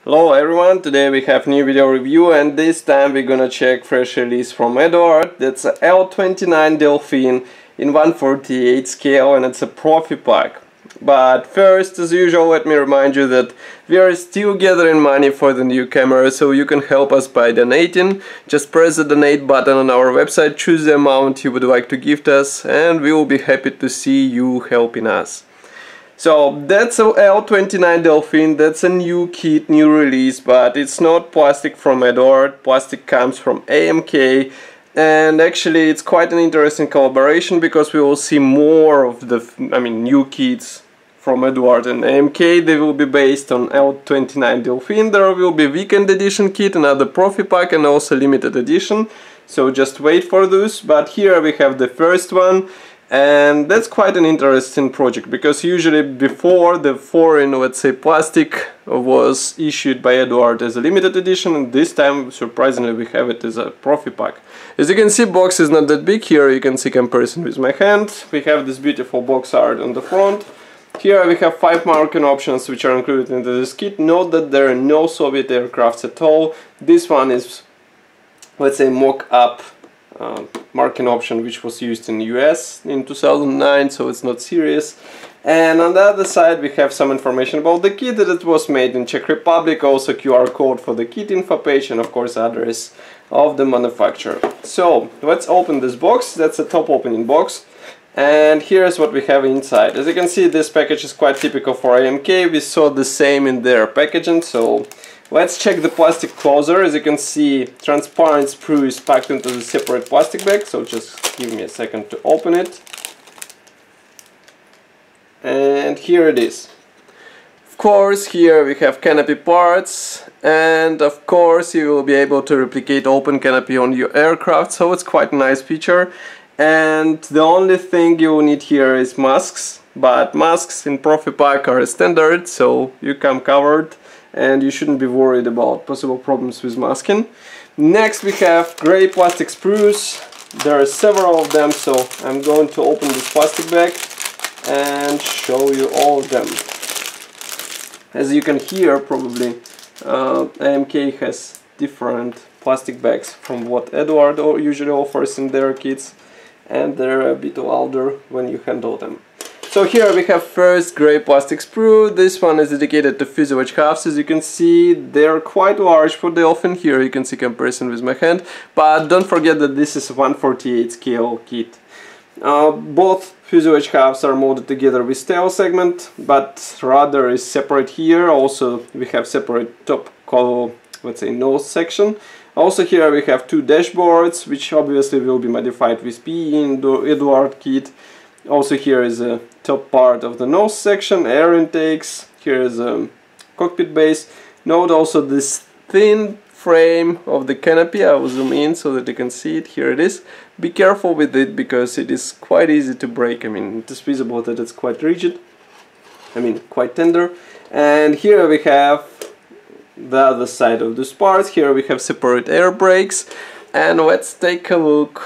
Hello everyone, today we have new video review and this time we're gonna check fresh release from Eduard. That's a L-29 Delfin in 1/48 scale and it's a Profipack. But first, as usual, let me remind you that we are still gathering money for the new camera, so you can help us by donating. Just press the donate button on our website, choose the amount you would like to gift us, and we will be happy to see you helping us. So that's a L-29 Delfin, that's a new kit, new release, but it's not plastic from Eduard, plastic comes from AMK, and actually it's quite an interesting collaboration because we will see more of the, new kits from Eduard and AMK. They will be based on L-29 Delfin. There will be weekend edition kit, another Profipack and also limited edition, so just wait for those. But here we have the first one. And that's quite an interesting project because usually before the foreign, let's say, plastic was issued by Eduard as a limited edition, and this time surprisingly we have it as a Profipack. As you can see, box is not that big. Here you can see comparison with my hand. We have this beautiful box art on the front. Here we have 5 marking options which are included into this kit. Note that there are no Soviet aircrafts at all. This one is, let's say, mock-up marking option which was used in the US in 2009, so it's not serious. And on the other side we have some information about the kit, that it was made in Czech Republic, also QR code for the kit info page, and of course address of the manufacturer. So let's open this box. That's a top opening box, and here's what we have inside. As you can see, this package is quite typical for AMK. We saw the same in their packaging, so let's check the plastic closer. As you can see, transparent sprue is packed into the separate plastic bag, so just give me a second to open it. And here it is. Of course, here we have canopy parts, and of course you will be able to replicate open canopy on your aircraft, so it's quite a nice feature. And the only thing you will need here is masks, but masks in Profipack are standard, so you come covered and you shouldn't be worried about possible problems with masking. Next we have grey plastic sprues. There are several of them, so I'm going to open this plastic bag and show you all of them. As you can hear, probably AMK has different plastic bags from what Eduard usually offers in their kits, and they're a bit louder when you handle them. So here we have first grey plastic sprue. This one is dedicated to fuselage halves. As you can see, they're quite large for Delfin. Here you can see comparison with my hand, but don't forget that this is a 1/48 scale kit. Both fuselage halves are molded together with tail segment, but rudder is separate here. Also we have separate top, let's say, nose section. Also here we have 2 dashboards, which obviously will be modified with PE in the Eduard kit. Also here is a top part of the nose section, air intakes. Here is a cockpit base. Note also this thin frame of the canopy. I will zoom in so that you can see it. Here it is. Be careful with it because it is quite easy to break. It is visible that it's quite rigid. Quite tender. And here we have the other side of this part. Here we have separate air brakes. And let's take a look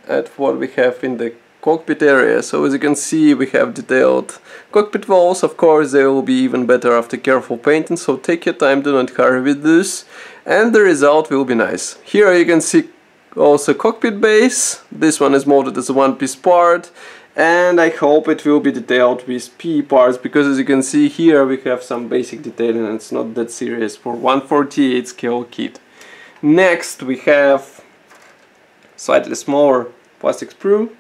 at what we have in the cockpit area. So as you can see, we have detailed cockpit walls. Of course they will be even better after careful painting, so take your time, do not hurry with this, and the result will be nice. Here you can see also cockpit base. This one is molded as a one-piece part, and I hope it will be detailed with PE parts, because as you can see here we have some basic detailing and it's not that serious for 1/48 scale kit. Next we have slightly smaller plastic sprue.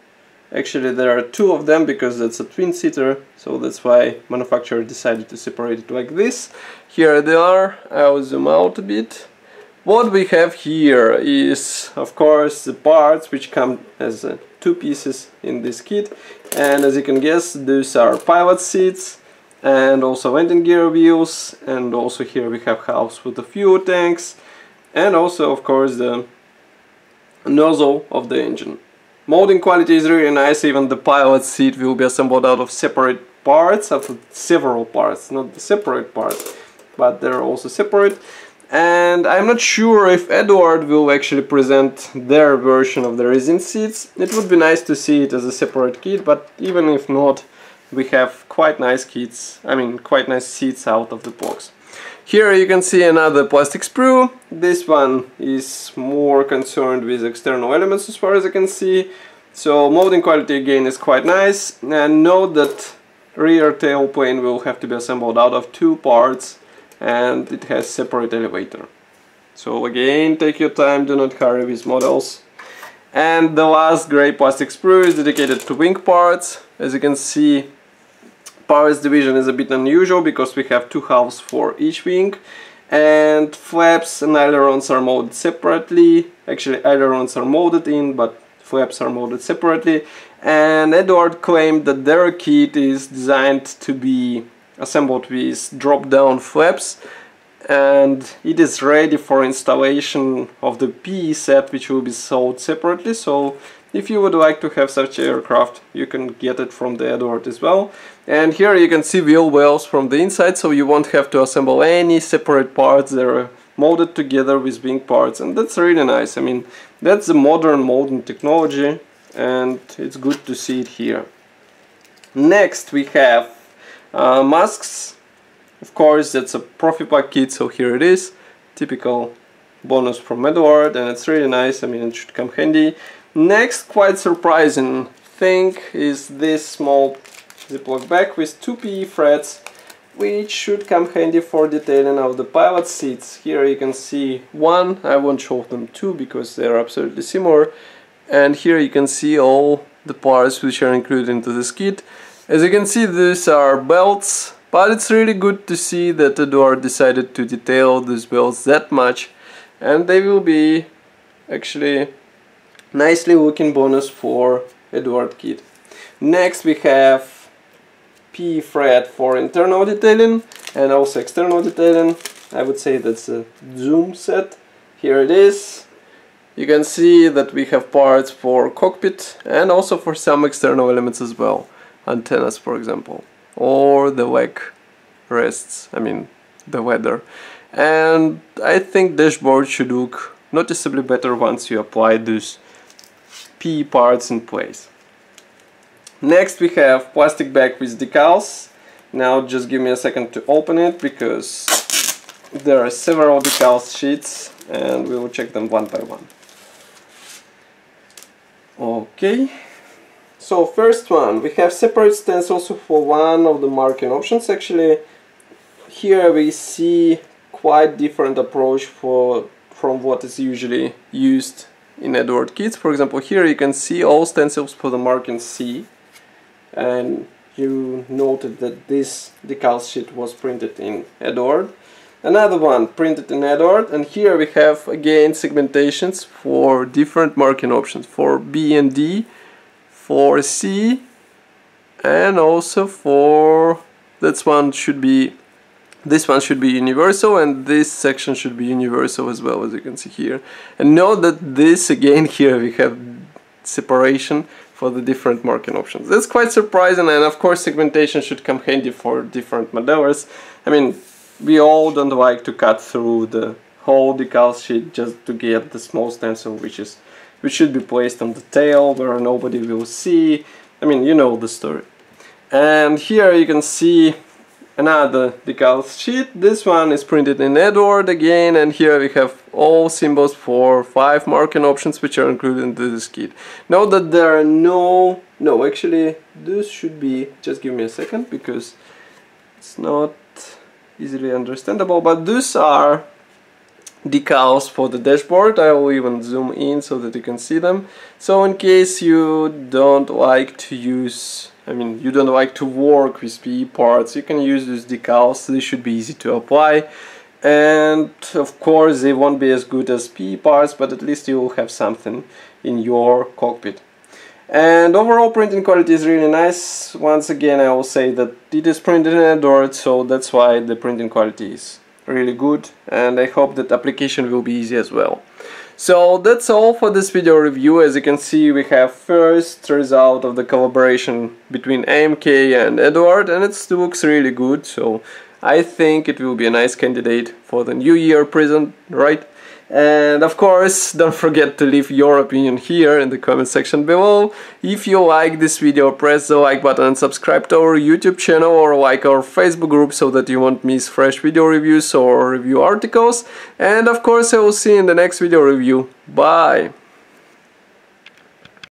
Actually there are 2 of them because that's a twin-seater, so that's why manufacturer decided to separate it like this. Here they are. I'll zoom out a bit. What we have here is, of course, the parts which come as 2 pieces in this kit, and as you can guess, these are pilot seats and also landing gear wheels, and also here we have halves with the fuel tanks, and also of course the nozzle of the engine. Molding quality is really nice. Even the pilot seat will be assembled out of separate parts, out of several parts, not the separate parts, but they're also separate. And I'm not sure if Eduard will actually present their version of the resin seats. It would be nice to see it as a separate kit, but even if not, we have quite nice kits, quite nice seats out of the box. Here you can see another plastic sprue. This one is more concerned with external elements as far as I can see. So molding quality again is quite nice, and note that rear tail plane will have to be assembled out of 2 parts, and it has separate elevator. So again, take your time, do not hurry with models. And the last grey plastic sprue is dedicated to wing parts. As you can see, parts division is a bit unusual because we have 2 halves for each wing, and flaps and ailerons are molded separately. Actually, ailerons are molded in, but flaps are molded separately. And Eduard claimed that their kit is designed to be assembled with drop-down flaps, and it is ready for installation of the PE set, which will be sold separately. So if you would like to have such aircraft, you can get it from the Eduard as well. And here you can see wheel wells from the inside, so you won't have to assemble any separate parts. They're molded together with wing parts, and that's really nice. I mean, that's the modern molding technology, and it's good to see it here. Next we have masks. Of course, that's a Profipack kit, so here it is. Typical bonus from Eduard, and it's really nice. I mean, it should come handy. Next, quite surprising thing is this small Ziploc bag with 2 PE threads, which should come handy for detailing of the pilot seats. Here you can see one, I won't show them 2 because they're absolutely similar. And here you can see all the parts which are included into this kit. As you can see, these are belts, but it's really good to see that Eduard decided to detail these belts that much, and they will be actually nicely looking bonus for Eduard kit. Next we have PE thread for internal detailing and also external detailing. I would say that's a zoom set. Here it is. You can see that we have parts for cockpit and also for some external elements as well. Antennas, for example, or the leg rests, I mean the leather. And I think dashboard should look noticeably better once you apply these PE parts in place. Next we have plastic bag with decals. Now just give me a second to open it because there are several decals sheets and we will check them one by one. Okay, so first one, we have separate stencils for one of the marking options. Actually, here we see quite different approach from what is usually used in Eduard kits. For example, here you can see all stencils for the marking C, and you noted that this decal sheet was printed in Eduard. Another one printed in Eduard, and here we have again segmentations for different marking options for B and D, for C, and also for this one should be universal, and this section should be universal as well, as you can see here. And note that this again here we have separation for the different marking options. That's quite surprising, and of course segmentation should come handy for different modelers. I mean, we all don't like to cut through the whole decal sheet just to get the small stencil which should be placed on the tail where nobody will see. I mean, you know the story. And here you can see another decal sheet. This one is printed in Eduard again, and here we have all symbols for 5 marking options which are included in this kit. Note that there are actually this should be, just give me a second because it's not easily understandable, but these are decals for the dashboard. I will even zoom in so that you can see them. So in case you don't like to use, you don't like to work with PE parts, you can use these decals. They should be easy to apply, and of course they won't be as good as PE parts, but at least you will have something in your cockpit. And overall printing quality is really nice. Once again, I will say that it is printed in Eduard, so that's why the printing quality is really good, and I hope that application will be easy as well. So that's all for this video review. As you can see, we have first result of the collaboration between AMK and Eduard, and it looks really good. So I think it will be a nice candidate for the new year present, right? And of course, don't forget to leave your opinion here in the comment section below. If you like this video, press the like button and subscribe to our YouTube channel or like our Facebook group so that you won't miss fresh video reviews or review articles. And of course, I will see you in the next video review. Bye!